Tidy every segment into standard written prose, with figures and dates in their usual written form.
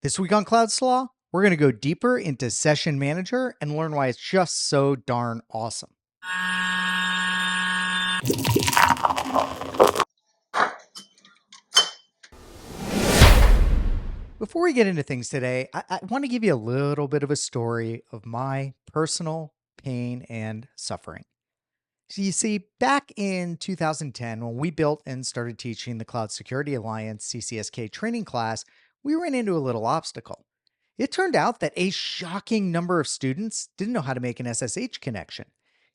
This week on Cloud Slaw, we're going to go deeper into Session Manager and learn why it's just so darn awesome. Before we get into things today, I want to give you a little bit of a story of my personal pain and suffering. So you see, back in 2010, when we built and started teaching the Cloud Security Alliance CCSK training class, we ran into a little obstacle. It turned out that a shocking number of students didn't know how to make an SSH connection.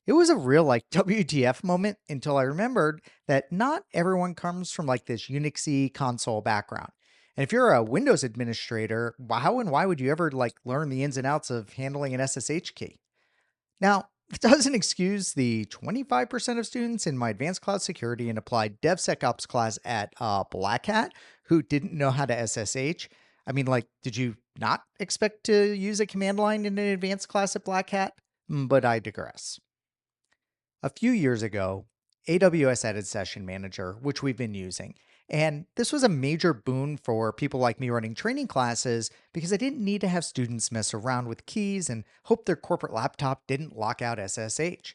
It was a real WTF moment until I remembered that not everyone comes from this Unixy console background. And if you're a Windows administrator, how and why would you ever learn the ins and outs of handling an SSH key? Now, it doesn't excuse the 25% of students in my advanced cloud security and applied DevSecOps class at Black Hat who didn't know how to SSH. I mean, did you not expect to use a command line in an advanced class at Black Hat? But I digress. A few years ago, AWS added Session Manager, which we've been using. And this was a major boon for people like me running training classes because I didn't need to have students mess around with keys and hope their corporate laptop didn't lock out SSH.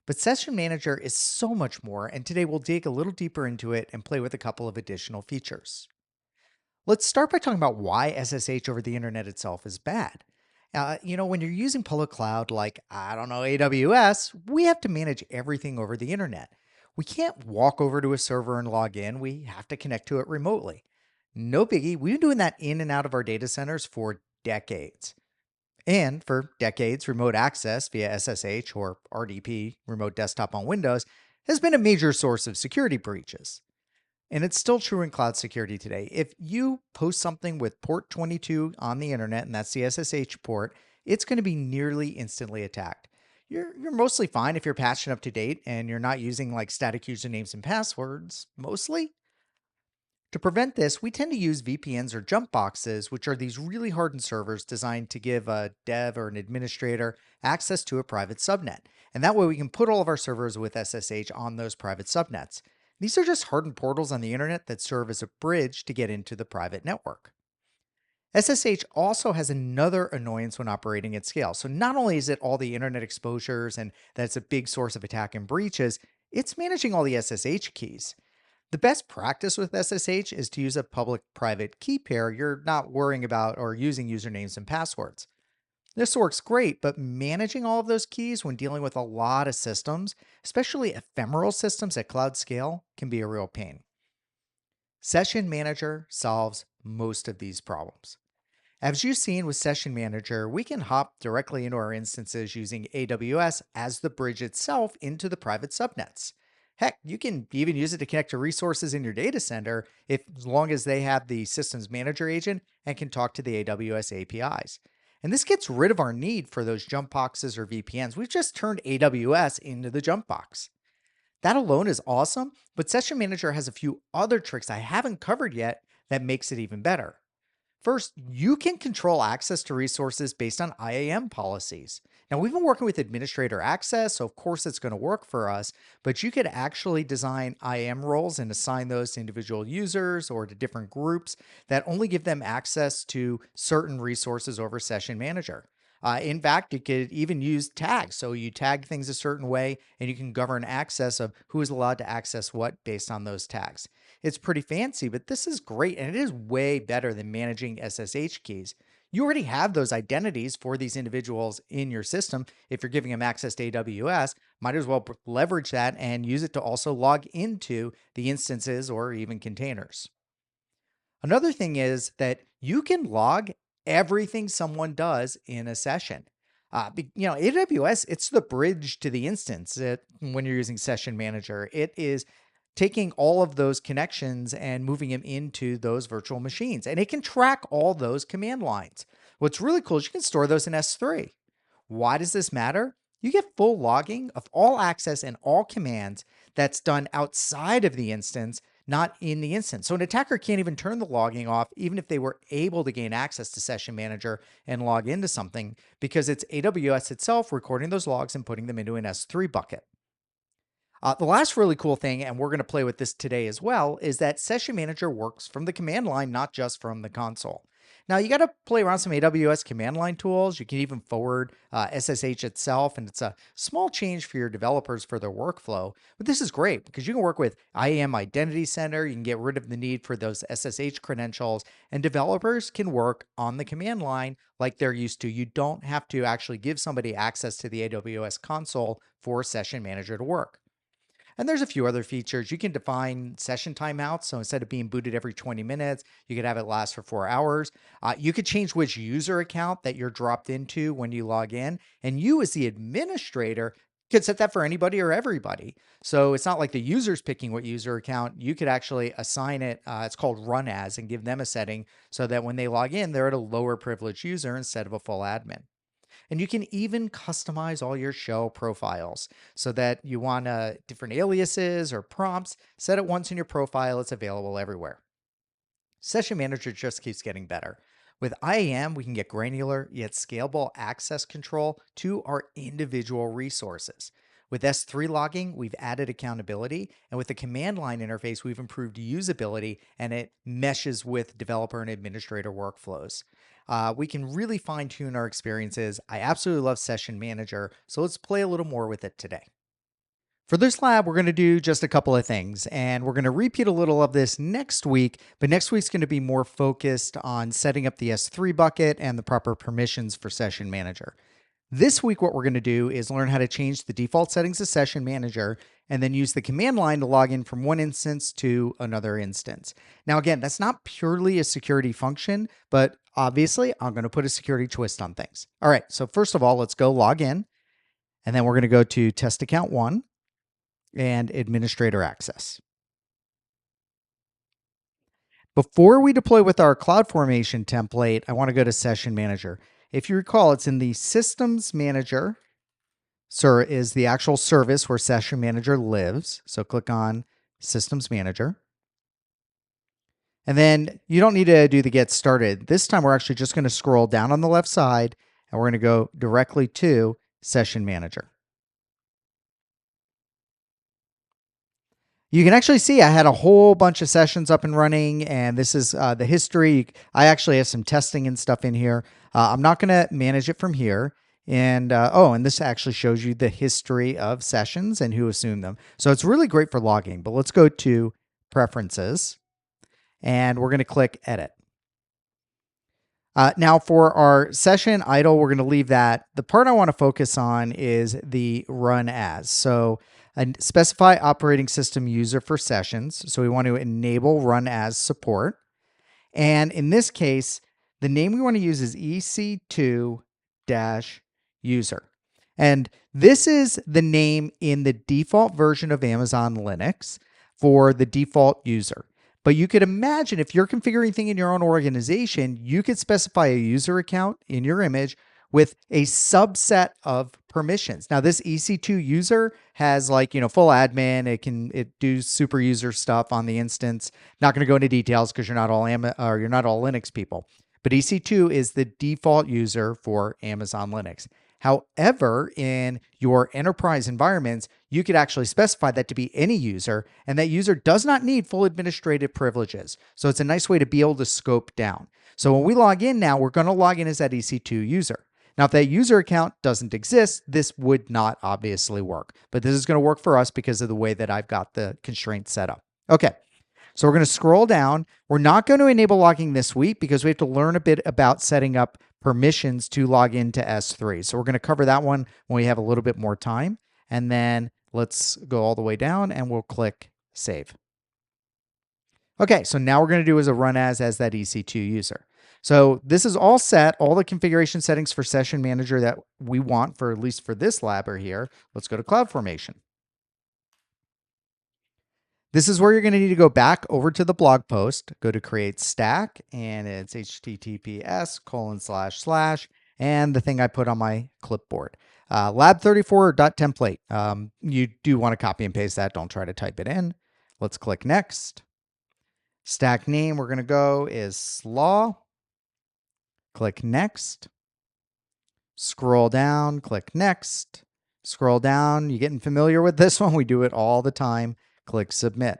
But Session Manager is so much more, and today we'll dig a little deeper into it and play with a couple of additional features. Let's start by talking about why SSH over the internet itself is bad. When you're using public cloud like, I don't know, AWS, we have to manage everything over the internet. We can't walk over to a server and log in. We have to connect to it remotely. No biggie. We've been doing that in and out of our data centers for decades. And for decades, remote access via SSH or RDP, remote desktop on Windows, has been a major source of security breaches. And it's still true in cloud security today. If you post something with port 22 on the internet, and that's the SSH port, it's going to be nearly instantly attacked. You're mostly fine if you're patched and up to date and you're not using static usernames and passwords, mostly. To prevent this, we tend to use VPNs or jump boxes, which are these really hardened servers designed to give a dev or an administrator access to a private subnet. And that way we can put all of our servers with SSH on those private subnets. These are just hardened portals on the internet that serve as a bridge to get into the private network. SSH also has another annoyance when operating at scale. So not only is it all the internet exposures and that's a big source of attack and breaches, it's managing all the SSH keys. The best practice with SSH is to use a public-private key pair you're not worrying about or using usernames and passwords. This works great, but managing all of those keys when dealing with a lot of systems, especially ephemeral systems at cloud scale, can be a real pain. Session Manager solves most of these problems. As you've seen with Session Manager, we can hop directly into our instances using AWS as the bridge itself into the private subnets. Heck, you can even use it to connect to resources in your data center as long as they have the systems manager agent and can talk to the AWS APIs. And this gets rid of our need for those jump boxes or VPNs. We've just turned AWS into the jump box. That alone is awesome, but Session Manager has a few other tricks I haven't covered yet that makes it even better. First, you can control access to resources based on IAM policies. Now, we've been working with administrator access, so of course it's going to work for us, but you could actually design IAM roles and assign those to individual users or to different groups that only give them access to certain resources over Session Manager. In fact, you could even use tags. So you tag things a certain way and you can govern access of who is allowed to access what based on those tags. It's pretty fancy, but this is great and it is way better than managing SSH keys. You already have those identities for these individuals in your system. If you're giving them access to AWS, might as well leverage that and use it to also log into the instances or even containers. Another thing is that you can log everything someone does in a session. AWS, it's the bridge to the instance when you're using Session Manager. It is taking all of those connections and moving them into those virtual machines. And it can track all those command lines. What's really cool is you can store those in S3. Why does this matter? You get full logging of all access and all commands that's done outside of the instance, not in the instance. So an attacker can't even turn the logging off, even if they were able to gain access to Session Manager and log into something, because it's AWS itself recording those logs and putting them into an S3 bucket. The last really cool thing, and we're going to play with this today as well, is that Session Manager works from the command line, not just from the console. Now you got to play around some AWS command line tools. You can even forward SSH itself, and it's a small change for your developers for their workflow. But this is great because you can work with IAM Identity Center. You can get rid of the need for those SSH credentials, and developers can work on the command line like they're used to. You don't have to actually give somebody access to the AWS console for Session Manager to work. And there's a few other features. You can define session timeouts. So instead of being booted every 20 minutes, you could have it last for 4 hours. You could change which user account that you're dropped into when you log in. And you, as the administrator, could set that for anybody or everybody. So it's not like the user's picking what user account. You could actually assign it. It's called run as, and give them a setting so that when they log in, they're at a lower privilege user instead of a full admin. And you can even customize all your shell profiles so that you want different aliases or prompts. Set it once in your profile, it's available everywhere. Session Manager just keeps getting better. With IAM, we can get granular yet scalable access control to our individual resources. With S3 logging, we've added accountability, and with the command line interface, we've improved usability and it meshes with developer and administrator workflows. We can really fine tune our experiences. I absolutely love Session Manager, so let's play a little more with it today. For this lab, we're going to do just a couple of things, and we're going to repeat a little of this next week, but next week's going to be more focused on setting up the S3 bucket and the proper permissions for Session Manager. This week, what we're going to do is learn how to change the default settings of Session Manager and then use the command line to log in from one instance to another instance. Now, again, that's not purely a security function, but obviously, I'm going to put a security twist on things. All right, so first of all, let's go log in, and then we're going to go to test account 1 and administrator access. Before we deploy with our CloudFormation template, I want to go to Session Manager. If you recall, it's in the Systems Manager. SIR is the actual service where Session Manager lives. So click on Systems Manager. And then you don't need to do the Get Started. This time we're actually just going to scroll down on the left side and we're going to go directly to Session Manager. You can actually see I had a whole bunch of sessions up and running, and this is the history. I actually have some testing and stuff in here. I'm not going to manage it from here. And and this actually shows you the history of sessions and who assumed them. So it's really great for logging, but let's go to Preferences, and we're going to click Edit. Now for our session idle, we're going to leave that. The part I want to focus on is the run as. So specify operating system user for sessions. So we want to enable run as support. And in this case, the name we want to use is EC2-user. And this is the name in the default version of Amazon Linux for the default user. But you could imagine if you're configuring things in your own organization, you could specify a user account in your image with a subset of permissions. Now, this EC2 user has full admin. It do super user stuff on the instance. Not going to go into details because you're not all Linux people. But EC2 is the default user for Amazon Linux. However, in your enterprise environments, you could actually specify that to be any user, and that user does not need full administrative privileges. So it's a nice way to be able to scope down. So when we log in now, we're going to log in as that EC2 user. Now, if that user account doesn't exist, this would not obviously work. But this is going to work for us because of the way that I've got the constraints set up. Okay. So we're going to scroll down. We're not going to enable logging this week because we have to learn a bit about setting up permissions to log into S3. So we're going to cover that one when we have a little bit more time. And then let's go all the way down and we'll click Save. Okay, so now we're going to do is a run as that EC2 user. So this is all set. All the configuration settings for Session Manager that we want for at least for this lab are here. Let's go to CloudFormation. This is where you're going to need to go back over to the blog post, go to create stack, and it's https:// and the thing I put on my clipboard. lab34.template. You do want to copy and paste that. Don't try to type it in. Let's click next. Stack name we're going to go is S.L.A.W. Click next. Scroll down, click next. Scroll down. You getting familiar with this one? We do it all the time. Click submit.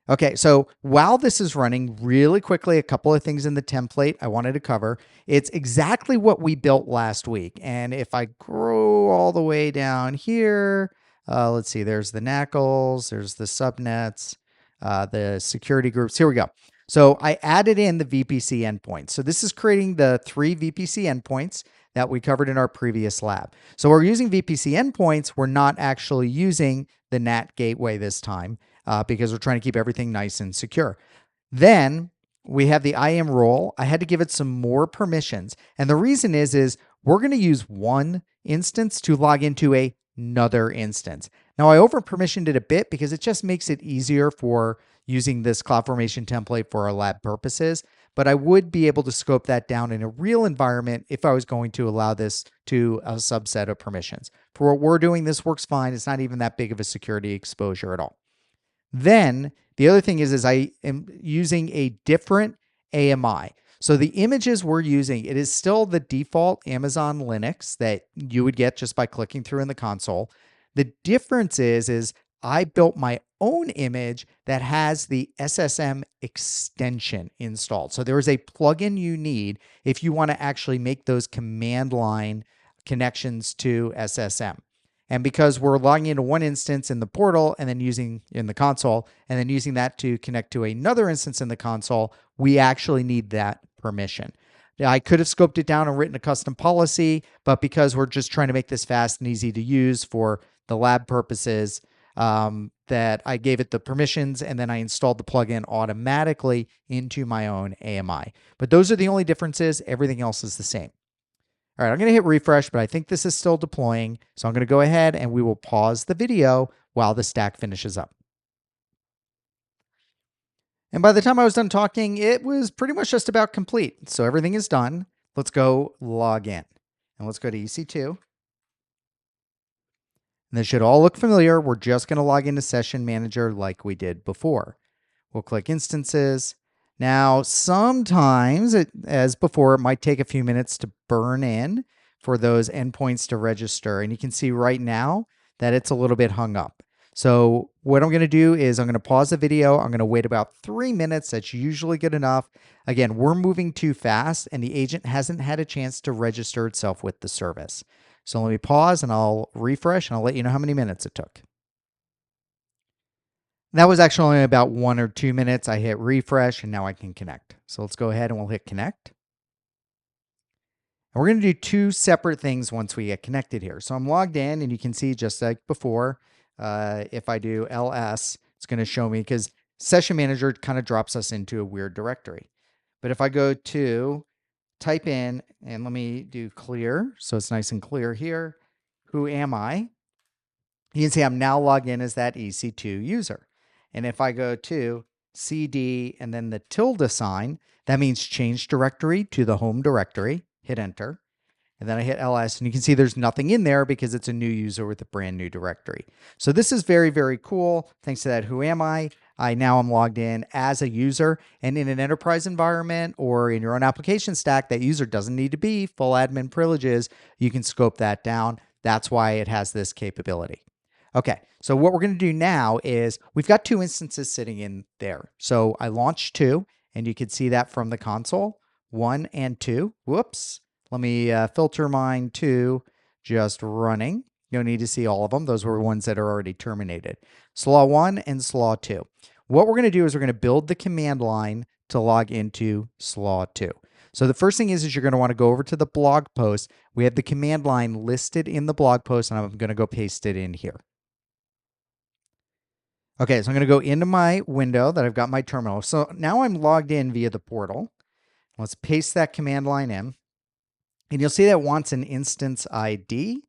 Okay, so while this is running really quickly, a couple of things in the template I wanted to cover. It's exactly what we built last week. And if I scroll all the way down here, let's see, there's the NACLs, there's the subnets, the security groups. Here we go. So I added in the VPC endpoints. So this is creating the 3 VPC endpoints that we covered in our previous lab. So we're using VPC endpoints. We're not actually using the NAT gateway this time because we're trying to keep everything nice and secure. Then we have the IAM role. I had to give it some more permissions. And the reason is we're going to use one instance to log into another instance. Now I over permissioned it a bit because it just makes it easier for using this CloudFormation template for our lab purposes. But I would be able to scope that down in a real environment if I was going to allow this to a subset of permissions. For what we're doing, this works fine. It's not even that big of a security exposure at all. Then the other thing is I am using a different AMI. So the images we're using, it is still the default Amazon Linux that you would get just by clicking through in the console. The difference is I built my own image that has the SSM extension installed. So there is a plugin you need if you want to actually make those command line connections to SSM. And because we're logging into one instance in the portal and then using in the console and then using that to connect to another instance in the console, we actually need that permission. I could have scoped it down and written a custom policy, but because we're just trying to make this fast and easy to use for the lab purposes, that I gave it the permissions and then I installed the plugin automatically into my own AMI. But those are the only differences. Everything else is the same. All right, I'm going to hit refresh, but I think this is still deploying. So I'm going to go ahead and we will pause the video while the stack finishes up. And by the time I was done talking, it was pretty much just about complete. So everything is done. Let's go log in. And let's go to EC2. And this should all look familiar. We're just going to log into Session Manager like we did before. We'll click Instances. Now, sometimes, as before, it might take a few minutes to burn in for those endpoints to register. And you can see right now that it's a little bit hung up. So what I'm going to do is I'm going to pause the video. I'm going to wait about 3 minutes. That's usually good enough. Again, we're moving too fast and the agent hasn't had a chance to register itself with the service. So let me pause and I'll refresh and I'll let you know how many minutes it took. That was actually only about 1 or 2 minutes. I hit refresh and now I can connect. So let's go ahead and we'll hit connect. And we're going to do 2 separate things once we get connected here. So I'm logged in and you can see just like before, if I do ls, it's going to show me because Session Manager kind of drops us into a weird directory. But if I go to type in, and let me do clear, so it's nice and clear here, who am I? You can see I'm now logged in as that EC2 user. And if I go to CD and then the tilde sign, that means change directory to the home directory, hit enter. And then I hit ls and you can see there's nothing in there because it's a new user with a brand new directory. So this is very, very cool. Thanks to that, who am I? Now I'm logged in as a user, and in an enterprise environment or in your own application stack, that user doesn't need to be full admin privileges. You can scope that down. That's why it has this capability. Okay, so what we're going to do now is we've got 2 instances sitting in there. So I launched 2, and you can see that from the console, 1 and 2. Whoops. Let me filter mine to just running. You don't need to see all of them. Those were ones that are already terminated. S.L.A.W 1 and S.L.A.W 2. What we're going to do is we're going to build the command line to log into S.L.A.W 2. So the first thing is you're going to want to go over to the blog post. We have the command line listed in the blog post, and I'm going to go paste it in here. Okay, so I'm going to go into my window that I've got my terminal. So now I'm logged in via the portal. Let's paste that command line in. And you'll see that it wants an instance ID.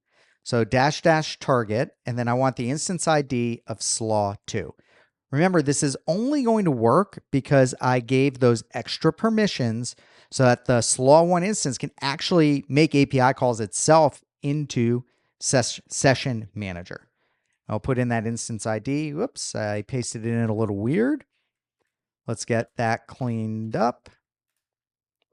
So -- target, and then I want the instance ID of S.L.A.W 2. Remember, this is only going to work because I gave those extra permissions so that the S.L.A.W 1 instance can actually make API calls itself into Session Manager. I'll put in that instance ID. Whoops, I pasted it in a little weird. Let's get that cleaned up.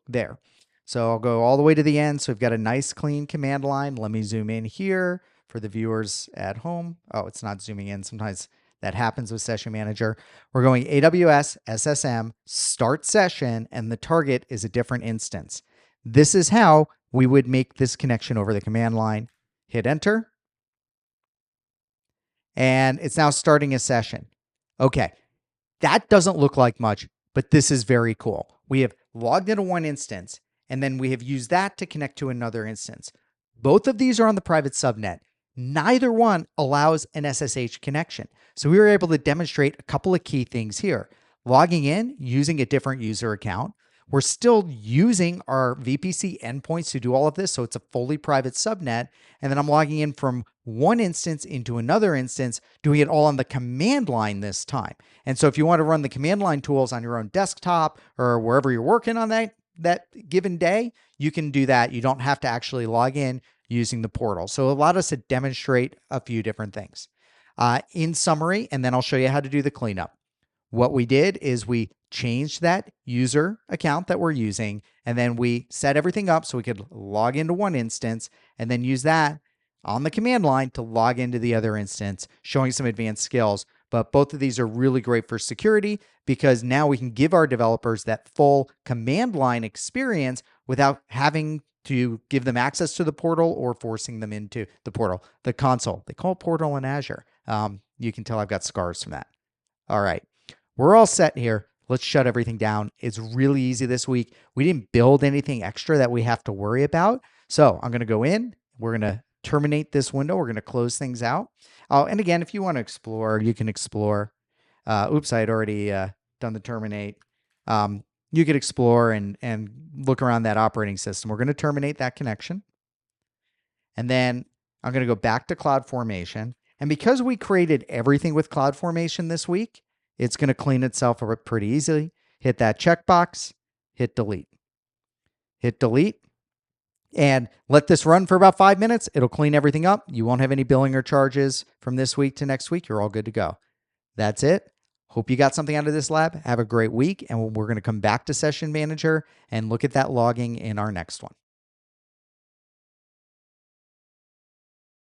There. So I'll go all the way to the end. So we've got a nice clean command line. Let me zoom in here for the viewers at home. Oh, it's not zooming in. Sometimes that happens with Session Manager. We're going AWS SSM start session, and the target is a different instance. This is how we would make this connection over the command line. Hit enter, and it's now starting a session. Okay, that doesn't look like much, but this is very cool. We have logged into one instance, and then we have used that to connect to another instance. Both of these are on the private subnet. Neither one allows an SSH connection. So we were able to demonstrate a couple of key things here. Logging in using a different user account. We're still using our VPC endpoints to do all of this, so it's a fully private subnet. And then I'm logging in from one instance into another instance, doing it all on the command line this time. And so if you want to run the command line tools on your own desktop or wherever you're working on that given day, you can do that. You don't have to actually log in using the portal. So it allowed us to demonstrate a few different things. In summary, and then I'll show you how to do the cleanup. What we did is we changed that user account that we're using, and then we set everything up so we could log into one instance and then use that on the command line to log into the other instance, showing some advanced skills. But both of these are really great for security because now we can give our developers that full command line experience without having to give them access to the portal or forcing them into the portal. The console, they call it portal in Azure. You can tell I've got scars from that. All right. We're all set here. Let's shut everything down. It's really easy this week. We didn't build anything extra that we have to worry about. So I'm going to go in. We're going to terminate this window. We're going to close things out. Oh, and again, if you want to explore, you can explore. Oops, I had already done the terminate. You could explore and look around that operating system. We're going to terminate that connection. And then I'm going to go back to CloudFormation. And because we created everything with CloudFormation this week, it's going to clean itself up pretty easily. Hit that checkbox, hit delete. Hit delete, and let this run for about 5 minutes. It'll clean everything up. You won't have any billing or charges from this week to next week. You're all good to go. That's it. Hope you got something out of this lab. Have a great week, and we're going to come back to Session Manager and look at that logging in our next one.